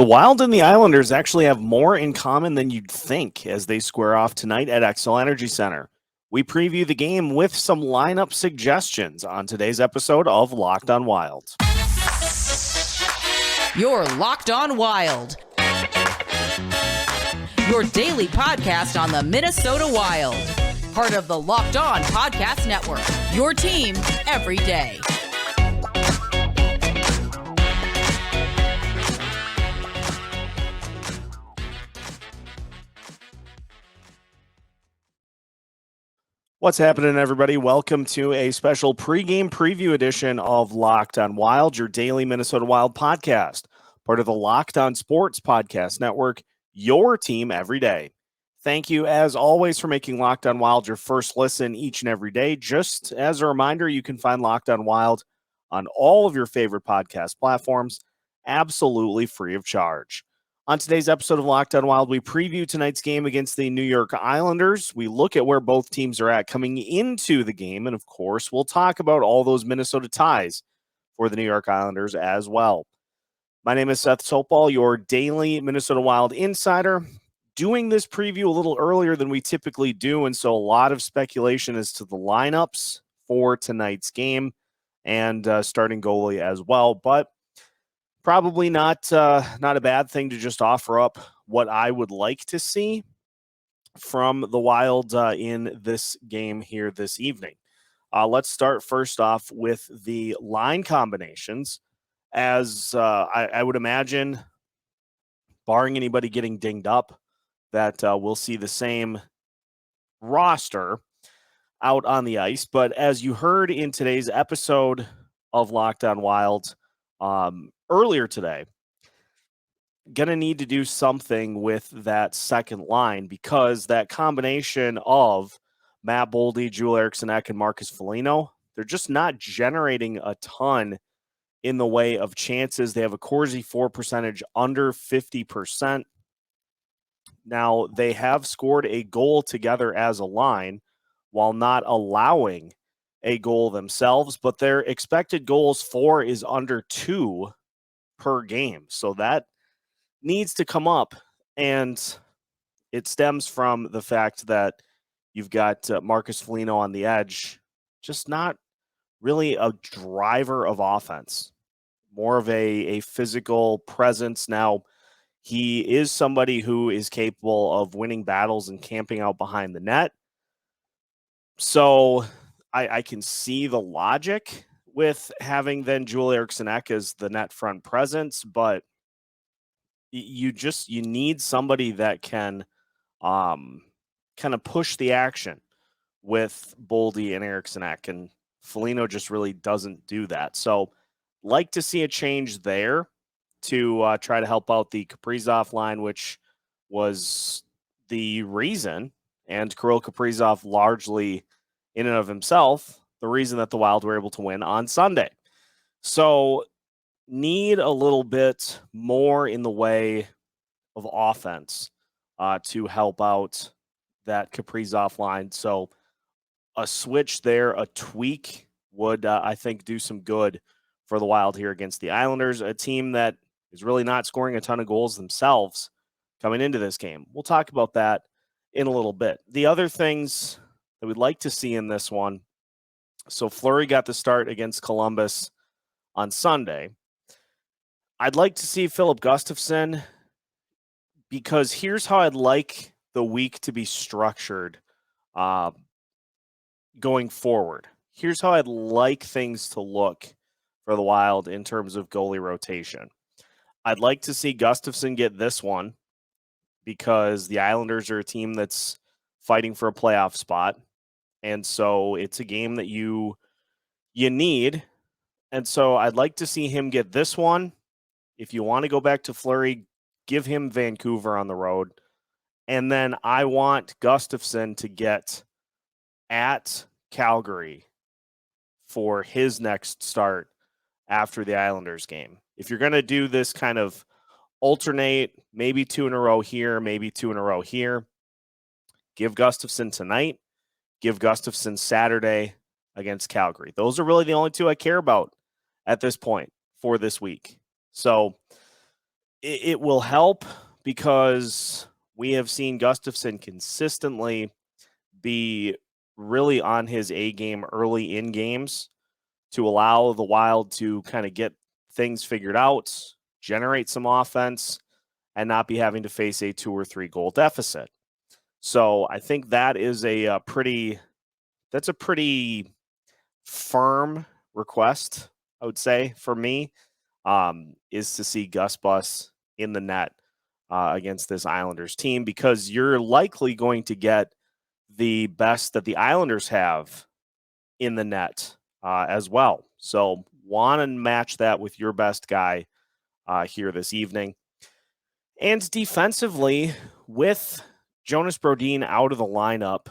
The Wild and the Islanders actually have more in common than you'd think as they square off tonight at Xcel Energy Center. We preview the game with some lineup suggestions on today's episode of Locked on Wild. You're Locked on Wild, your daily podcast on the Minnesota Wild. Part of the Locked On Podcast Network, your team every day. What's happening, everybody? Welcome to a special pregame preview edition of Locked on Wild, your daily Minnesota Wild podcast, part of the Locked on Sports Podcast Network, your team every day. Thank you, as always, for making Locked on Wild your first listen each and every day. Just as a reminder, you can find Locked on Wild on all of your favorite podcast platforms, absolutely free of charge. On today's episode of Locked on Wild, we preview tonight's game against the New York Islanders. We look at where both teams are at coming into the game, and of course, we'll talk about all those Minnesota ties for the New York Islanders as well. My name is Seth Sopal, your daily Minnesota Wild insider. Doing this preview a little earlier than we typically do, and so a lot of speculation as to the lineups for tonight's game and starting goalie as well, but probably not a bad thing to just offer up what I would like to see from the Wild in this game here this evening. Let's start first off with the line combinations. As I would imagine, barring anybody getting dinged up, that we'll see the same roster out on the ice. But as you heard in today's episode of Locked on Wild, earlier today, going to need to do something with that second line because that combination of Matt Boldy, Joel Eriksson Ek, and Marcus Foligno, they're just not generating a ton in the way of chances. They have a Corsi for percentage under 50%. Now, they have scored a goal together as a line while not allowing a goal themselves, but their expected goals for is under 2 per game. So that needs to come up, and it stems from the fact that you've got Marcus Foligno on the edge, just not really a driver of offense, more of a physical presence. Now, he is somebody who is capable of winning battles and camping out behind the net. So I can see the logic with having then Joel Eriksson Ek as the net front presence, but you need somebody that can kind of push the action with Boldy and Eriksson Ek, and Foligno just really doesn't do that. So like to see a change there to try to help out the Kaprizov line, which was the reason, and Kirill Kaprizov largely in and of himself, the reason that the Wild were able to win on Sunday. So need a little bit more in the way of offense to help out that Kaprizov line. So a switch there, a tweak would, I think, do some good for the Wild here against the Islanders, a team that is really not scoring a ton of goals themselves coming into this game. We'll talk about that in a little bit. The other things that we'd like to see in this one, so Fleury got the start against Columbus on Sunday. I'd like to see Filip Gustavsson, because here's how I'd like the week to be structured going forward. Here's how I'd like things to look for the Wild in terms of goalie rotation. I'd like to see Gustavsson get this one because the Islanders are a team that's fighting for a playoff spot. And so it's a game that you need. And so I'd like to see him get this one. If you want to go back to Fleury, give him Vancouver on the road. And then I want Gustavsson to get at Calgary for his next start after the Islanders game. If you're going to do this kind of alternate, maybe 2 in a row here, maybe 2 in a row here, give Gustavsson tonight, give Gustavsson Saturday against Calgary. Those are really the only 2 I care about at this point for this week. So it will help because we have seen Gustafsson consistently be really on his A game early in games to allow the Wild to kind of get things figured out, generate some offense, and not be having to face a 2 or 3 goal deficit. So I think that is a pretty firm request, I would say, for me, is to see Gus Bus in the net against this Islanders team, because you're likely going to get the best that the Islanders have in the net as well. So want to match that with your best guy here this evening. And defensively, with Jonas Brodin out of the lineup,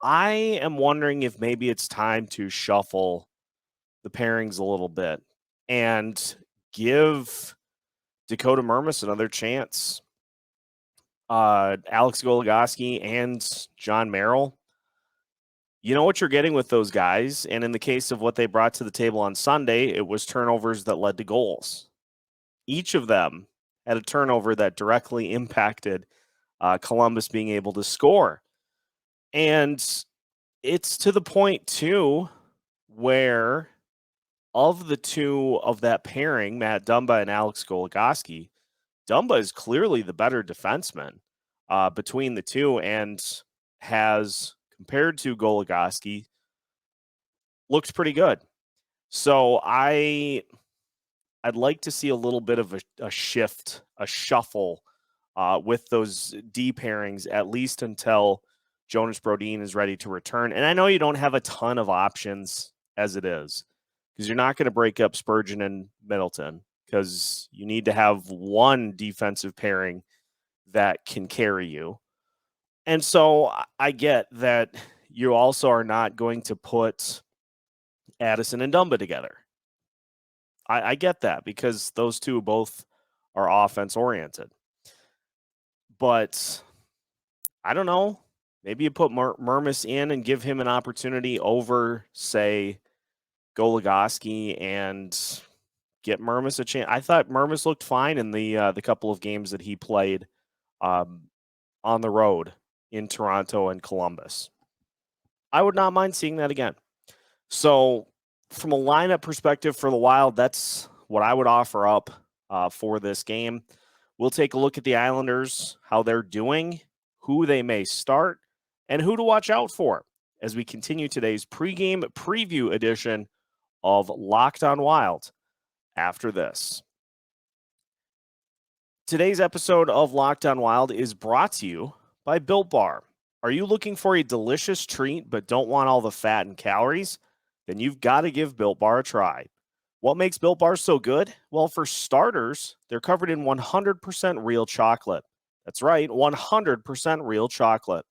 I am wondering if maybe it's time to shuffle the pairings a little bit and give Dakota Mermis another chance. Alex Goligoski and John Merrill, you know what you're getting with those guys. And in the case of what they brought to the table on Sunday, it was turnovers that led to goals. Each of them had a turnover that directly impacted Columbus being able to score. And it's to the point, too, where of the two of that pairing, Matt Dumba and Alex Goligoski, Dumba is clearly the better defenseman between the two, and has, compared to Goligoski, looked pretty good. So I'd like to see a little bit of a shift, a shuffle with those D pairings, at least until Jonas Brodin is ready to return. And I know you don't have a ton of options as it is, because you're not going to break up Spurgeon and Middleton, because you need to have one defensive pairing that can carry you. And so I get that you also are not going to put Addison and Dumba together. I get that, because those two both are offense oriented. But I don't know. Maybe you put Mermis in and give him an opportunity over, say, Goligoski, and get Mermis a chance. I thought Mermis looked fine in the couple of games that he played on the road in Toronto and Columbus. I would not mind seeing that again. So from a lineup perspective for the Wild, that's what I would offer up for this game. We'll take a look at the Islanders, how they're doing, who they may start, and who to watch out for as we continue today's pregame preview edition of Locked on Wild after this. Today's episode of Locked on Wild is brought to you by Built Bar. Are you looking for a delicious treat but don't want all the fat and calories? Then you've got to give Built Bar a try. What makes Built Bar so good? Well, for starters, they're covered in 100% real chocolate. That's right, 100% real chocolate.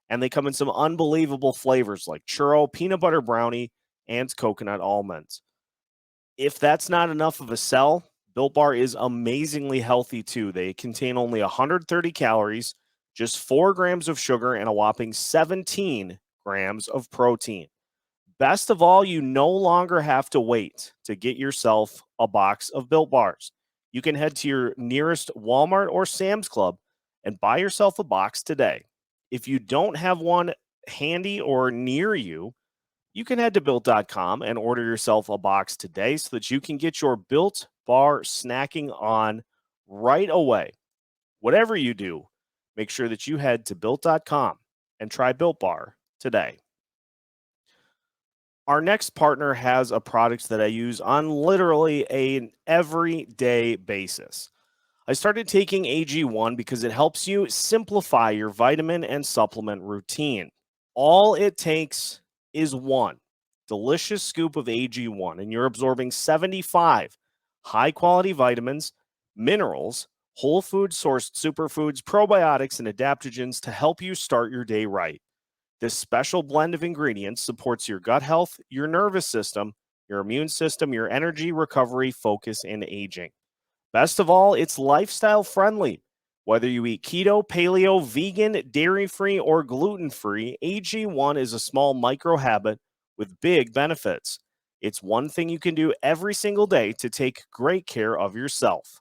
And they come in some unbelievable flavors like churro, peanut butter brownie, and coconut almonds. If that's not enough of a sell, Built Bar is amazingly healthy too. They contain only 130 calories, just 4 grams of sugar, and a whopping 17 grams of protein. Best of all, you no longer have to wait to get yourself a box of Built Bars. You can head to your nearest Walmart or Sam's Club and buy yourself a box today. If you don't have one handy or near you, you can head to Built.com and order yourself a box today so that you can get your Built Bar snacking on right away. Whatever you do, make sure that you head to Built.com and try Built Bar today. Our next partner has a product that I use on literally an everyday basis. I started taking AG1 because it helps you simplify your vitamin and supplement routine. All it takes is one delicious scoop of AG1, and you're absorbing 75 high-quality vitamins, minerals, whole food sourced superfoods, probiotics, and adaptogens to help you start your day right. This special blend of ingredients supports your gut health, your nervous system, your immune system, your energy, recovery, focus, and aging. Best of all, it's lifestyle friendly. Whether you eat keto, paleo, vegan, dairy-free, or gluten-free, AG1 is a small micro habit with big benefits. It's one thing you can do every single day to take great care of yourself.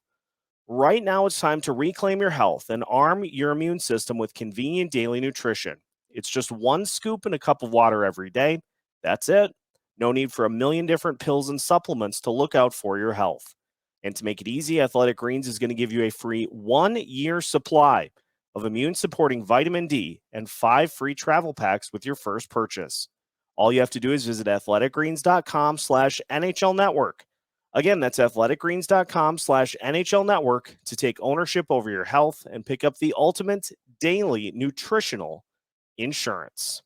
Right now, it's time to reclaim your health and arm your immune system with convenient daily nutrition. It's just one scoop and a cup of water every day. That's it. No need for a million different pills and supplements to look out for your health. And to make it easy, Athletic Greens is going to give you a free 1-year supply of immune supporting vitamin D and 5 free travel packs with your first purchase. All you have to do is visit athleticgreens.com/NHL network. Again, that's athleticgreens.com/NHL network to take ownership over your health and pick up the ultimate daily nutritional insurance.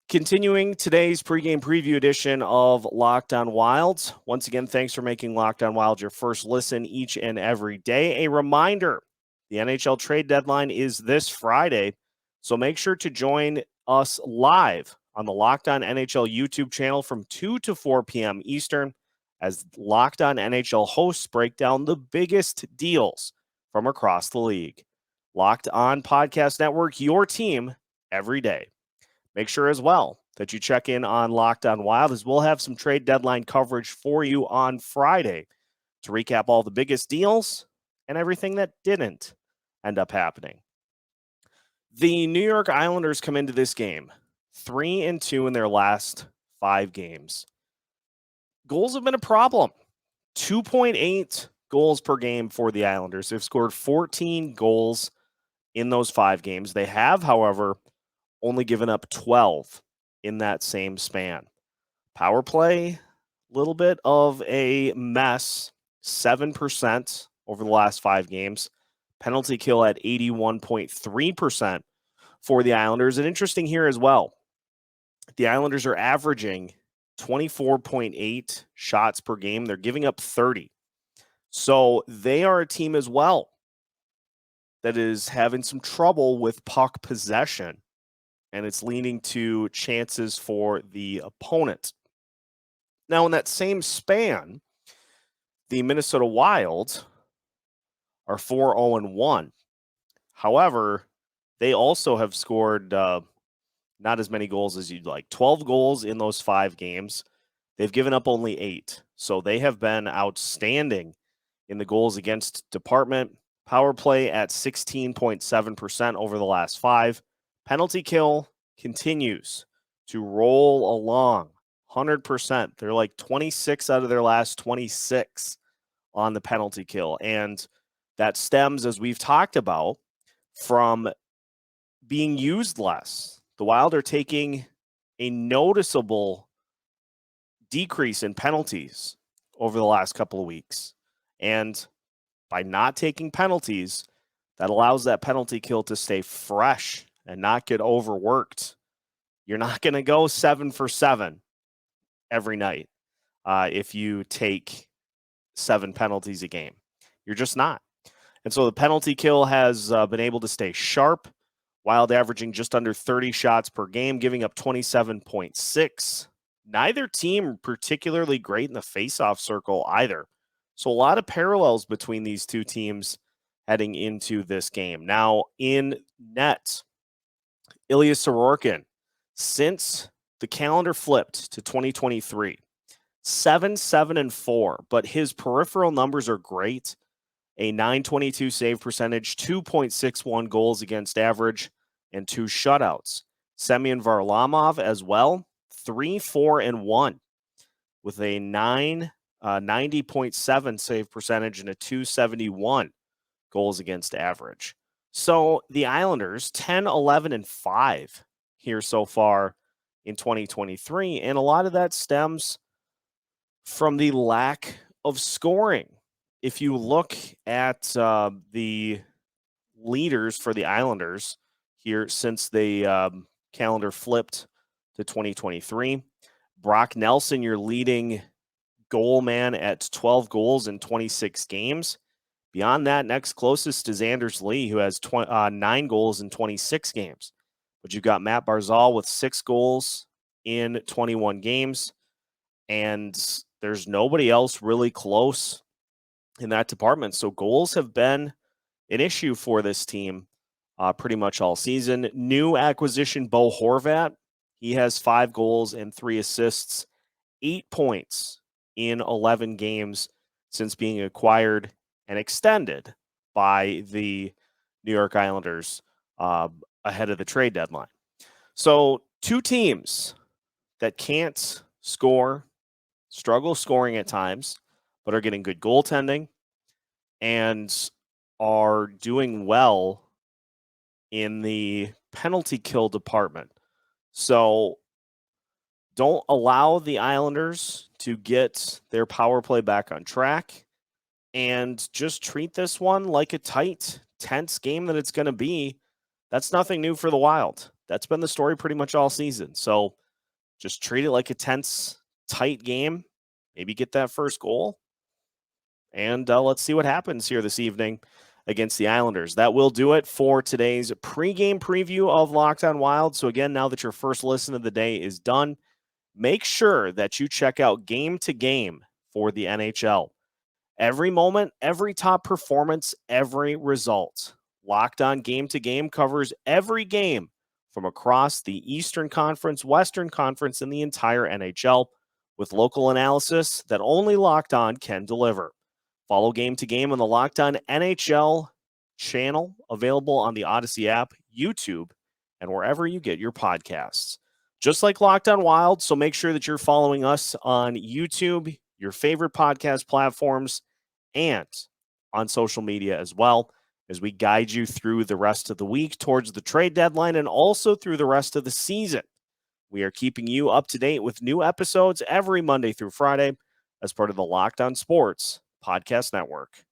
Continuing today's pregame preview edition of Locked On Wild. Once again, thanks for making Locked On Wild your first listen each and every day. A reminder, the NHL trade deadline is this Friday, so make sure to join us live on the Locked On NHL YouTube channel from 2 to 4 p.m. Eastern as Locked On NHL hosts break down the biggest deals from across the league. Locked On Podcast Network, your team every day. Make sure as well that you check in on Locked On Wild, as we'll have some trade deadline coverage for you on Friday to recap all the biggest deals and everything that didn't end up happening. The New York Islanders come into this game 3-2 in their last 5 games. Goals have been a problem. 2.8 goals per game for the Islanders. They've scored 14 goals in those 5 games. They have, however, only given up 12 in that same span. Power play, a little bit of a mess, 7% over the last 5 games. Penalty kill at 81.3% for the Islanders. And interesting here as well, the Islanders are averaging 24.8 shots per game. They're giving up 30. So they are a team as well that is having some trouble with puck possession, and it's leading to chances for the opponent. Now, in that same span, the Minnesota Wild are 4-0-1. However, they also have scored not as many goals as you'd like. 12 goals in those 5 games. They've given up only 8. So they have been outstanding in the goals against department. Power play at 16.7% over the last 5. Penalty kill continues to roll along 100%. They're like 26 out of their last 26 on the penalty kill. And that stems, as we've talked about, from being used less. The Wild are taking a noticeable decrease in penalties over the last couple of weeks. And by not taking penalties, that allows that penalty kill to stay fresh and not get overworked. You're not going to go 7 for 7 every night if you take 7 penalties a game. You're just not. And so the penalty kill has been able to stay sharp. Wild averaging just under 30 shots per game, giving up 27.6. Neither team particularly great in the faceoff circle either. So a lot of parallels between these two teams heading into this game. Now in net, Ilya Sorokin, since the calendar flipped to 2023, 7-7-4, but his peripheral numbers are great. A .922 save percentage, 2.61 goals against average, and 2 shutouts. Semyon Varlamov as well, 3-4-1 with a 90.7 save percentage and a .271 goals against average. So the Islanders 10-11-5 here so far in 2023, and a lot of that stems from the lack of scoring. If you look at the leaders for the Islanders here since the calendar flipped to 2023, Brock Nelson, your leading goal man at 12 goals in 26 games. Beyond that, next closest is Anders Lee, who has 9 goals in 26 games. But you've got Matt Barzal with 6 goals in 21 games, and there's nobody else really close in that department. So goals have been an issue for this team pretty much all season. New acquisition, Bo Horvat. He has 5 goals and 3 assists, 8 points in 11 games since being acquired. and extended by the New York Islanders ahead of the trade deadline. So 2 teams that can't score, struggle scoring at times, but are getting good goaltending and are doing well in the penalty kill department. So don't allow the Islanders to get their power play back on track, and just treat this one like a tight, tense game that it's going to be. That's nothing new for the Wild. That's been the story pretty much all season. So just treat it like a tense, tight game. Maybe get that first goal. And let's see what happens here this evening against the Islanders. That will do it for today's pregame preview of Locked On Wild. So again, now that your first listen of the day is done, make sure that you check out Game to Game for the NHL. Every moment, every top performance, every result. Locked On Game to Game covers every game from across the Eastern Conference, Western Conference, and the entire NHL with local analysis that only Locked On can deliver. Follow Game to Game on the Locked On NHL channel, available on the Odyssey app, YouTube, and wherever you get your podcasts. Just like Locked On Wild, so make sure that you're following us on YouTube, your favorite podcast platforms, and on social media as well, as we guide you through the rest of the week towards the trade deadline and also through the rest of the season. We are keeping you up to date with new episodes every Monday through Friday as part of the Locked On Sports Podcast Network.